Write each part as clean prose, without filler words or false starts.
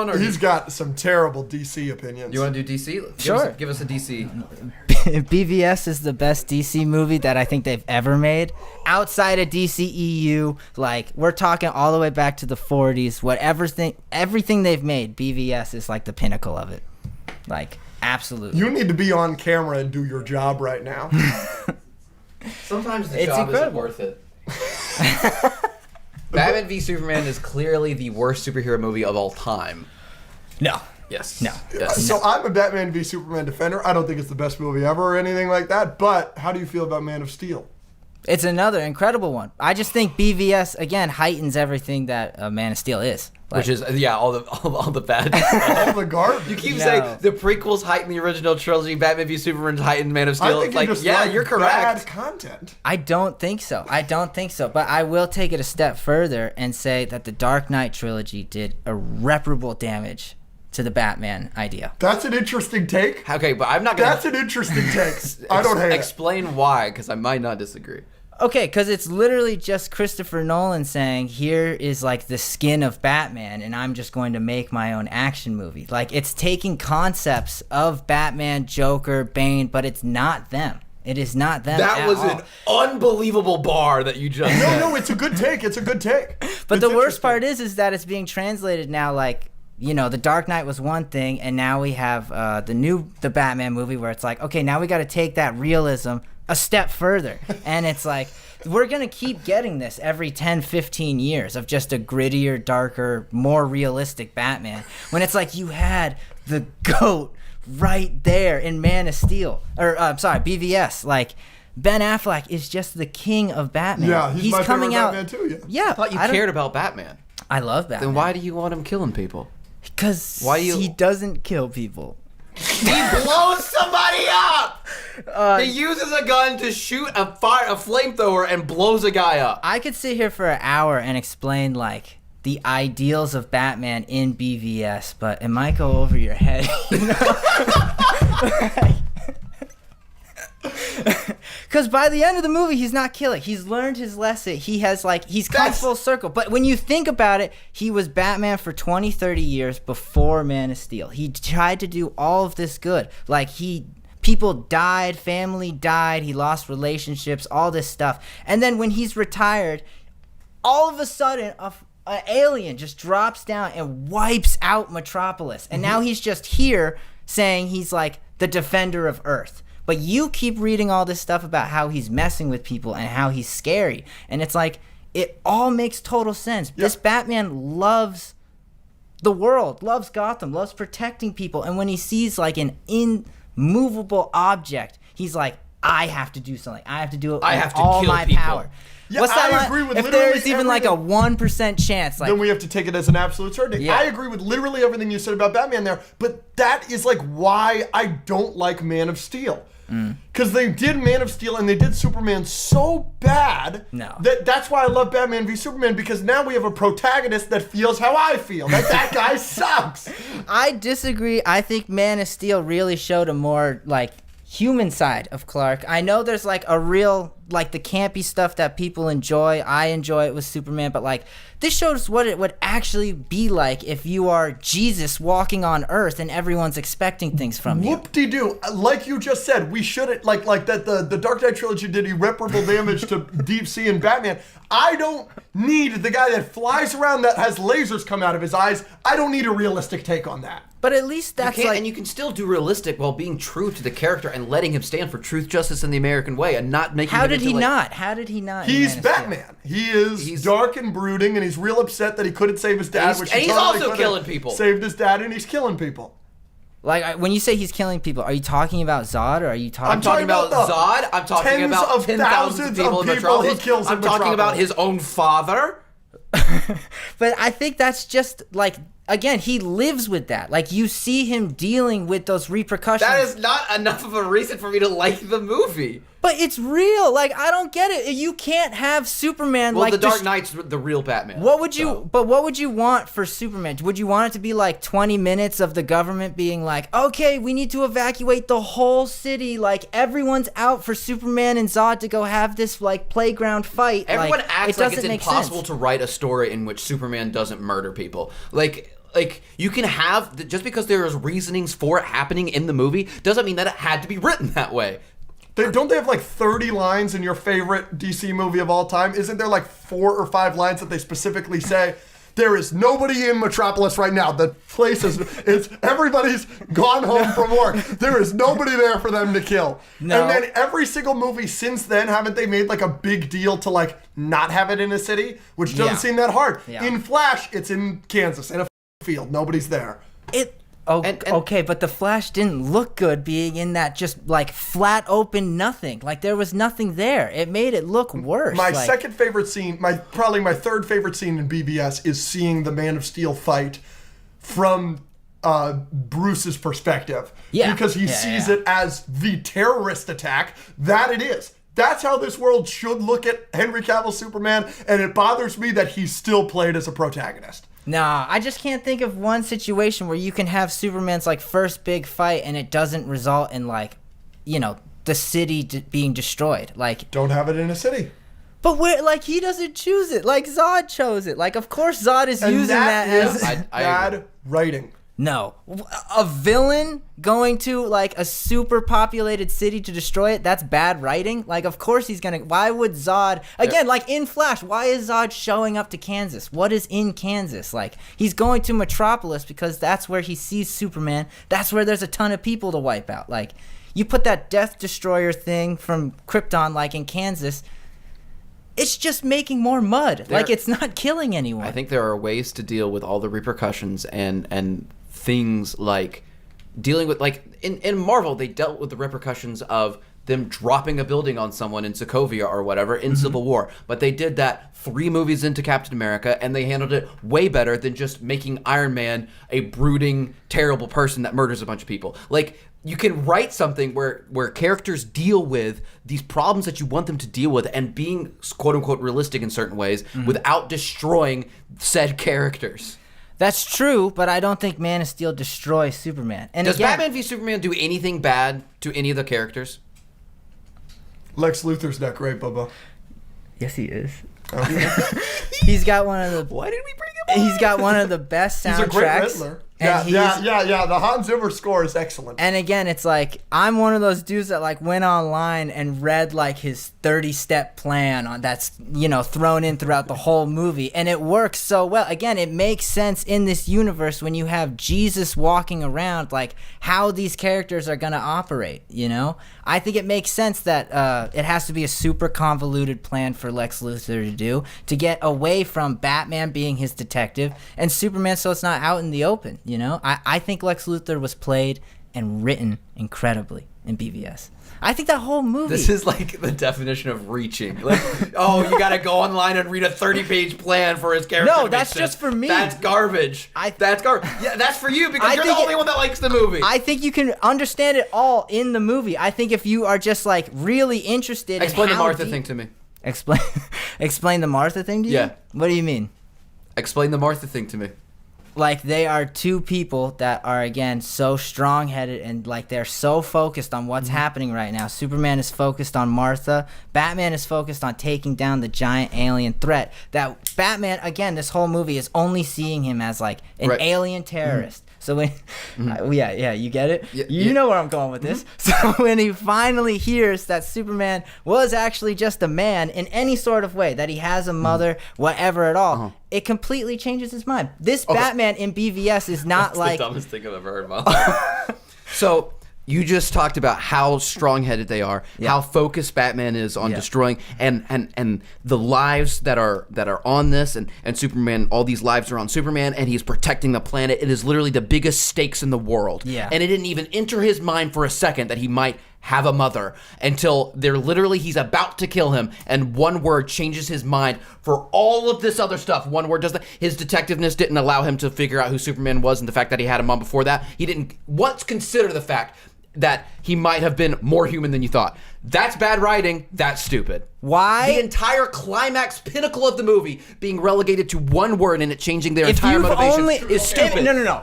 on? Or He's got some terrible DC opinions. You want to do DC? Sure. Give us a DC. BVS is the best DC movie that I think they've ever made. Outside of DCEU, like, we're talking all the way back to the 40s. Everything they've made, BVS is like the pinnacle of it. Like, absolutely. You need to be on camera and do your job right now. Sometimes the It's job incredible. isn't worth it. Batman v Superman is clearly the worst superhero movie of all time. No. Yes. No. Yes. So I'm a Batman v Superman defender. I don't think it's the best movie ever or anything like that. But how do you feel about Man of Steel? It's another incredible one. I just think BVS, again, heightens everything that Man of Steel is. Which is, all the bad All the garbage. You keep No. saying the prequels heighten the original trilogy, Batman v Superman heighten Man of Steel. I think Like, you just yeah, like you're correct. bad content. I don't think so. But I will take it a step further and say that the Dark Knight trilogy did irreparable damage to the Batman idea. That's an interesting take. Okay, but I'm not going That's an interesting take. I don't hate it. Explain why, because I might not disagree. Okay, because it's literally just Christopher Nolan saying, here is like the skin of Batman, and I'm just going to make my own action movie. Like, it's taking concepts of Batman, Joker, Bane, but it's not them. It is not them That at was all. an unbelievable bar that you just said. No, it's a good take. It's a good take. But It's the worst interesting. part is that it's being translated now, like, you know, The Dark Knight was one thing, and now we have the Batman movie where it's like, okay, now we got to take that realism a step further. And it's like, we're going to keep getting this every 10, 15 years of just a grittier, darker, more realistic Batman. When it's like you had the GOAT right there in Man of Steel. Or, BVS. Like, Ben Affleck is just the king of Batman. Yeah, he's my coming favorite out. Batman too, yeah. Yeah. I thought you don't- cared about Batman. I love Batman. Then why do you want him killing people? Because Why you- he doesn't kill people. He blows somebody up! He uses a gun to shoot a flamethrower and blows a guy up. I could sit here for an hour and explain, like, the ideals of Batman in BVS, but it might go over your head. You know? Because by the end of the movie, he's not killing. He's learned his lesson. He has, like, he's come full circle. But when you think about it, he was Batman for 20, 30 years before Man of Steel. He tried to do all of this good. Like, people died, family died, he lost relationships, all this stuff. And then when he's retired, all of a sudden, an alien just drops down and wipes out Metropolis. And now he's just here saying he's, like, the defender of Earth. But you keep reading all this stuff about how he's messing with people and how he's scary. And it's like, it all makes total sense. Yep. This Batman loves the world, loves Gotham, loves protecting people. And when he sees, like, an immovable object, he's like, I have to do something. I have to do it with all my power. Yeah, What's that I line? agree with if literally there's even like a 1% chance, like, then we have to take it as an absolute certainty. Yeah. I agree with literally everything you said about Batman there, but that is like why I don't like Man of Steel. Because they did Man of Steel and they did Superman so bad that's why I love Batman v Superman, because now we have a protagonist that feels how I feel. That guy sucks. I disagree. I think Man of Steel really showed a more, like, human side of Clark. I know there's, like, a real, like, the campy stuff that people enjoy. I enjoy it with Superman, but, like, this shows what it would actually be like if you are Jesus walking on Earth and everyone's expecting things from you. Whoop-de-doo. Like you just said, we shouldn't, like that the Dark Knight trilogy did irreparable damage to Deep Sea and Batman. I don't need the guy that flies around that has lasers come out of his eyes. I don't need a realistic take on that. But at least that's like... And you can still do realistic while being true to the character and letting him stand for truth, justice, and the American way, and not making How him did into, he like, not? How did he not? He's Batman. He's dark and brooding, and he's real upset that he couldn't save his dad. And he's also killing people. Saved his dad, and he's killing people. Like, when you say he's killing people, are you talking about Zod, or are you talking... I'm talking about Zod. I'm talking about 10,000 people in Metropolis. He kills in I'm talking about his own father. But I think that's just, like, again, he lives with that. Like, you see him dealing with those repercussions. That is not enough of a reason for me to like the movie. But it's real. Like, I don't get it. You can't have Superman like... Well, the Dark Knight's the real Batman. What would you... But what would you want for Superman? Would you want it to be like 20 minutes of the government being like, okay, we need to evacuate the whole city. Like, everyone's out for Superman and Zod to go have this, like, playground fight. Everyone like, acts like it's make impossible sense. to write a story in which Superman doesn't murder people. Like like, you can have, just because there's reasonings for it happening in the movie, doesn't mean that it had to be written that way. Don't they have like 30 lines in your favorite DC movie of all time? Isn't there like 4 or 5 lines that they specifically say, there is nobody in Metropolis right now. The place is everybody's gone home from work. There is nobody there for them to kill. No. And then every single movie since then, haven't they made like a big deal to like not have it in a city? Which doesn't seem that hard. Yeah. In Flash, it's in Kansas, in a field. Nobody's there. Okay, but the Flash didn't look good being in that just like flat open nothing. Like there was nothing there. It made it look worse. My second favorite scene, probably my third favorite scene in BVS is seeing the Man of Steel fight from Bruce's perspective. Yeah. Because he sees it as the terrorist attack that it is. That's how this world should look at Henry Cavill's Superman, and it bothers me that he's still played as a protagonist. Nah, I just can't think of one situation where you can have Superman's like first big fight and it doesn't result in like, you know, the city being destroyed. Like, don't have it in a city. But where, like, he doesn't choose it. Like Zod chose it. Like, of course Zod is using that as bad writing. No. A villain going to, like, a super populated city to destroy it, that's bad writing? Like, of course he's gonna... Why would Zod... Again, like, in Flash, why is Zod showing up to Kansas? What is in Kansas? Like, he's going to Metropolis because that's where he sees Superman. That's where there's a ton of people to wipe out. Like, you put that Death Destroyer thing from Krypton, like, in Kansas... It's just making more mud. Like, it's not killing anyone. I think there are ways to deal with all the repercussions and things like dealing with, like, in Marvel, they dealt with the repercussions of them dropping a building on someone in Sokovia or whatever in Civil War. But they did that 3 movies into Captain America, and they handled it way better than just making Iron Man a brooding, terrible person that murders a bunch of people. Like, you can write something where characters deal with these problems that you want them to deal with and being quote-unquote realistic in certain ways without destroying said characters. That's true, but I don't think Man of Steel destroys Superman. And does Batman v Superman do anything bad to any of the characters? Lex Luthor's not great, Bubba. Yes, he is. He's got one of the... Why did we bring him on? He's got one of the best soundtracks. He's a great Riddler. Yeah. The Hans Zimmer score is excellent. And again, it's like, I'm one of those dudes that like went online and read like his 30-step plan on that's, you know, thrown in throughout the whole movie, and it works so well. Again, it makes sense in this universe when you have Jesus walking around, like how these characters are gonna operate, you know? I think it makes sense that it has to be a super convoluted plan for Lex Luthor to do to get away from Batman being his detective and Superman, so it's not out in the open. You know, I think Lex Luthor was played and written incredibly in BVS. I think that whole movie... This is like the definition of reaching. Like, oh, you got to go online and read a 30-page plan for his character. No, that's just for me. That's garbage. That's garbage. Yeah, that's for you because you're the only one that likes the movie. I think you can understand it all in the movie. I think if you are just like really interested Explain the Martha thing to me. Explain the Martha thing to you? Yeah. What do you mean? Explain the Martha thing to me. Like, they are two people that are, again, so strong-headed and, like, they're so focused on what's happening right now. Superman is focused on Martha. Batman is focused on taking down the giant alien threat. That Batman, again, this whole movie is only seeing him as, like, an alien terrorist. So when, you get it? Yeah, you know where I'm going with this. So when he finally hears that Superman was actually just a man in any sort of way, that he has a mother, whatever at all, it completely changes his mind. This Batman in BVS is not That's the dumbest thing I've ever heard in my life. So you just talked about how strong-headed they are, how focused Batman is on destroying, and the lives that are on this, and Superman, all these lives are on Superman, and he's protecting the planet. It is literally the biggest stakes in the world. Yeah. And it didn't even enter his mind for a second that he might have a mother until he's about to kill him, and one word changes his mind for all of this other stuff. One word does that. His detectiveness didn't allow him to figure out who Superman was, and the fact that he had a mom before that. He didn't once consider the fact that he might have been more human than you thought. That's bad writing. That's stupid. Why? The entire climax pinnacle of the movie being relegated to one word and it changing their entire motivation is stupid. No.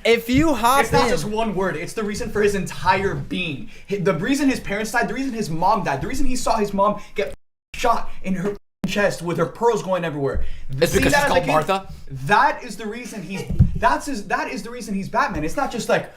If you hop It's not just one word. It's the reason for his entire being. The reason his parents died, the reason his mom died, the reason he saw his mom get shot in her chest with her pearls going everywhere. It's because she's called Martha. That is the reason that is the reason he's Batman. It's not just like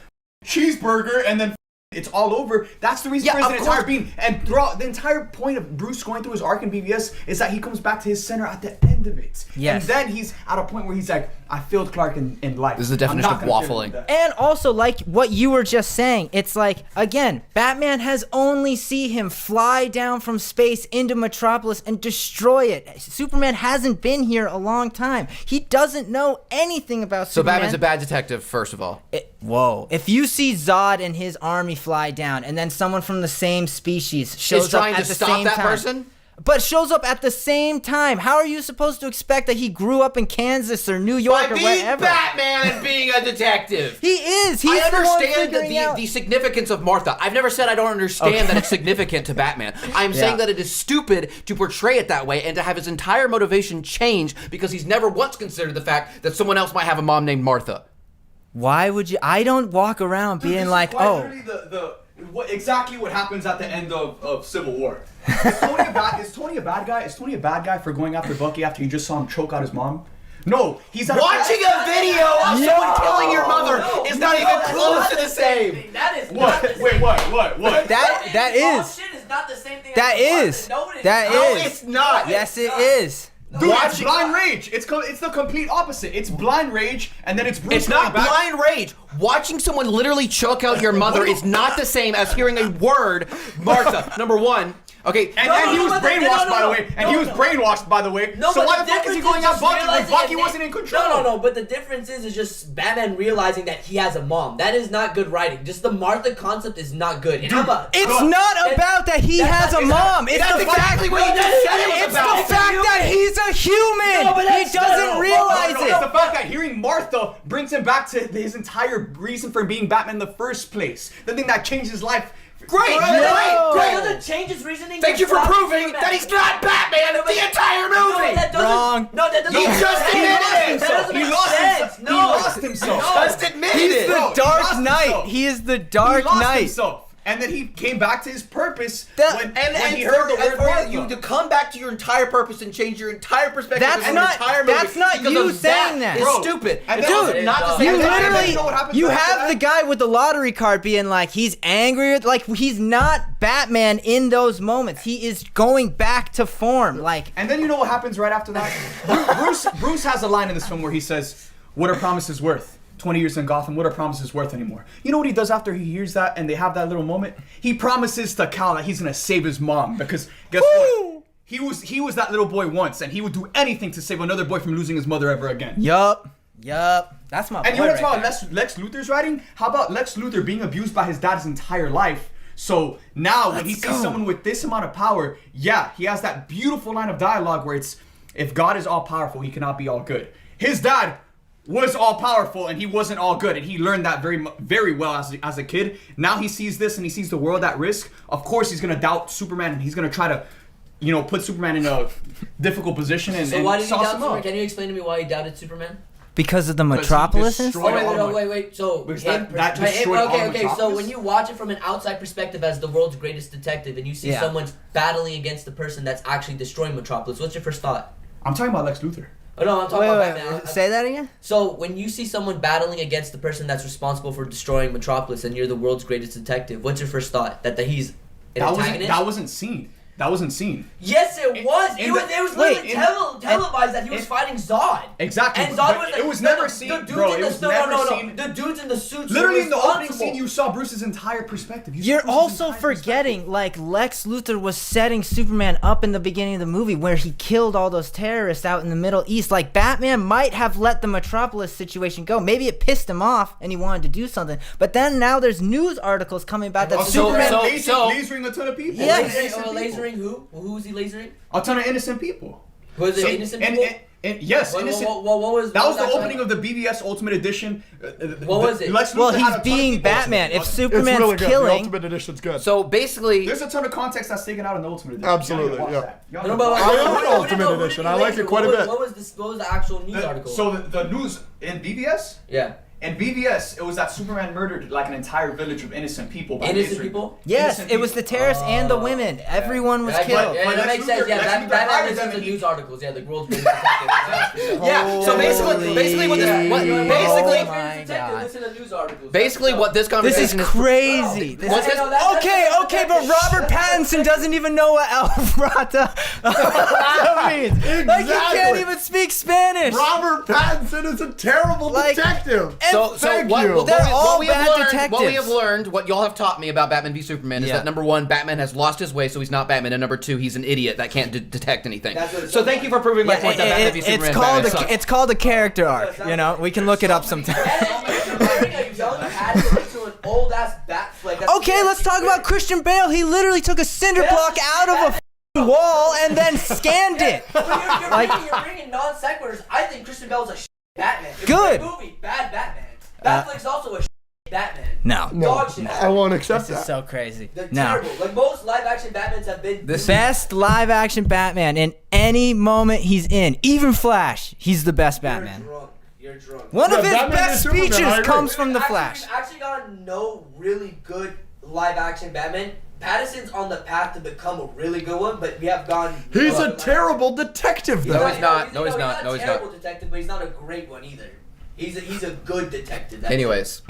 cheeseburger and then it's all over. That's the reason for his entire being. And throughout the entire point of Bruce going through his arc in BVS is that he comes back to his center at the end of it. Yes. And then he's at a point where he's like, I failed Clark in life. This is the definition of waffling. And also, like what you were just saying, it's like, again, Batman has only seen him fly down from space into Metropolis and destroy it. Superman hasn't been here a long time. He doesn't know anything about Superman. So Batman's a bad detective, first of all. Whoa. If you see Zod and his army fly down, and then someone from the same species shows up at the same time, person? but shows up at the same time, how are you supposed to expect that he grew up in Kansas or New York or wherever? Batman and being a detective. He is. He's I the one understand figuring out. the significance of Martha. I've never said I don't understand that it's significant to Batman. I'm saying that it is stupid to portray it that way and to have his entire motivation change because he's never once considered the fact that someone else might have a mom named Martha. Why would you? I don't walk around being like, oh. Exactly what happens at the end of Civil War. Is Tony a bad guy? Is Tony a bad guy for going after Bucky after you just saw him choke out his mom? No, he's watching a video of someone killing your mother is not even close to the same. That is what? Wait, what? That is. Shit is not the same thing. That is. No, it's not. Yes, it is. Dude, it's blind rage. It's the complete opposite. It's blind rage, and then it's Bruce. It's not blind rage. Watching someone literally choke out your mother is not the same as hearing a word, Martha. Number one. Okay, and he was brainwashed, by the way. And he was brainwashed, by the way. No, so but why the fuck is he going out Bucky when Bucky wasn't in control? No. But the difference is just Batman realizing that he has a mom. That is not good writing. Just the Martha concept is not good. It's not about that he has a mom. It's the fact what you just said it was It's the fact that he's a human. He doesn't realize it. It's the fact that hearing Martha brings him back to his entire reason for being Batman in the first place. The thing that changed his life. Great! Doesn't change his reasoning. Thank you for proving that he's not Batman the entire movie! Wrong. No, that doesn't He just admitted it! He lost himself. Just admitted He's it! the Dark Knight. He is the Dark Knight. Himself. And then he came back to his purpose when and he heard the word Martha. you to come back to your entire purpose and change your entire perspective That's of not- your entire movie. that's not because you of saying that. Is Bro, stupid. and It's then- not the You same. literally, you have the guy with the lottery card being like, he's angry, like he's not Batman in those moments. He is going back to form, like. And then you know what happens right after that? Bruce has a line in this film where he says, "What are promises worth? 20 years in Gotham, what are promises worth anymore?" You know what he does after he hears that and they have that little moment? He promises to Cal that he's gonna save his mom because guess what? He was that little boy once and he would do anything to save another boy from losing his mother ever again. Yup. That's my. And you boy want to talk right about Lex Luthor's writing? How about Lex Luthor being abused by his dad his entire life? So now when he sees someone with this amount of power, yeah, he has that beautiful line of dialogue where it's, if God is all powerful, he cannot be all good. His dad was all powerful and he wasn't all good, and he learned that very well as a kid. Now he sees this and he sees the world at risk. Of course he's gonna doubt Superman and he's gonna try to, put Superman in a difficult position and So why did he sauce doubt him Superman? up. Can you explain to me why he doubted Superman? Because of the Metropolis and destroyed stuff? all Wait. So Because him, that destroyed all okay. So Metropolis? when you watch it from an outside perspective as the world's greatest detective, and you see someone battling against the person that's actually destroying Metropolis, what's your first thought? I'm talking about Lex Luthor. Oh no, I'm talking about Batman. Say that again? So when you see someone battling against the person that's responsible for destroying Metropolis, and you're the world's greatest detective, what's your first thought? That he's an antagonist? That wasn't seen. That wasn't seen. Yes, it was. It was literally televised that he was fighting Zod. Exactly. And Zod was it was never seen, bro. It was never seen. The dudes in the suits. Literally were in the opening responsible. scene, you saw Bruce's entire perspective. You're also forgetting, like, Lex Luthor was setting Superman up in the beginning of the movie where he killed all those terrorists out in the Middle East. Like, Batman might have let the Metropolis situation go. Maybe it pissed him off and he wanted to do something. But then now there's news articles coming about that Superman... lasering a ton of people. Yeah. Lasering who? Who was he lasering? A ton of innocent people. Was it innocent people? And yes, innocent. What was that was the opening of the BVS Ultimate Edition. What was it? Well, he's being Batman. If Superman's really good. killing... The Ultimate Edition's good. So basically... There's a ton of context that's taken out in the Ultimate Edition. Absolutely, yeah. I love the Ultimate Edition. I like it quite a bit. What was the actual news article? So the news in BVS? Yeah. In BVS, it was that Superman murdered like an entire village of innocent people. By Innocent history. people? Yes, Innocent it was people. the terrorists and the women. Everyone was killed. Yeah, that Lex makes sense. Luthor- Yeah, Lex Luthor Batman hired listens them to and he- news articles. Yeah, the world's greatest detective. Yeah. So basically, what this, what, Oh basically, my God. Listen to news articles. basically, what this This conversation is crazy. Bro, This is, that's- okay, but Robert Pattinson doesn't even know what Alvarata means. Like, he can't Exactly. even speak Spanish. Robert Pattinson is a terrible Like- detective. So Thank what, you. what, They're we- all what we have bad learned, what we detectives. have learned, what y'all have taught me about Batman v Superman is Yeah. that number one, Batman has lost his way, so he's not Batman, and number two, he's an idiot that can't detect anything. That's what it's So thank you for proving my point that Batman v Superman. It's called a character arc. You know, we can look it up sometime. Comparing a young Pattinson to an old ass Batfleck. Okay, let's talk about Christian Bale. He literally took a cinder block out of a f***ing wall and then scanned it. You're bringing non sequiturs. I think Christian Bale's a Batman. It was Good. a movie, bad Batman. Batfleck's also a Batman. No. Dog shit. I won't accept This is that. so crazy. They're No. terrible. Like most live action Batmans have been. The best live action Batman in any moment he's in, even Flash, he's the best Batman. You're drunk. One of Yeah, his Batman best v Superman, I speeches agree. comes from the Actually, Flash. We've actually gotten no really good live action Batman. Pattinson's on the path to become a really good one, but we have gone. He's a terrible detective, though. No, he's not. No, he's He's not. not No, a he's terrible not. detective, but he's not a great one either. He's a good detective. That's it. Anyways.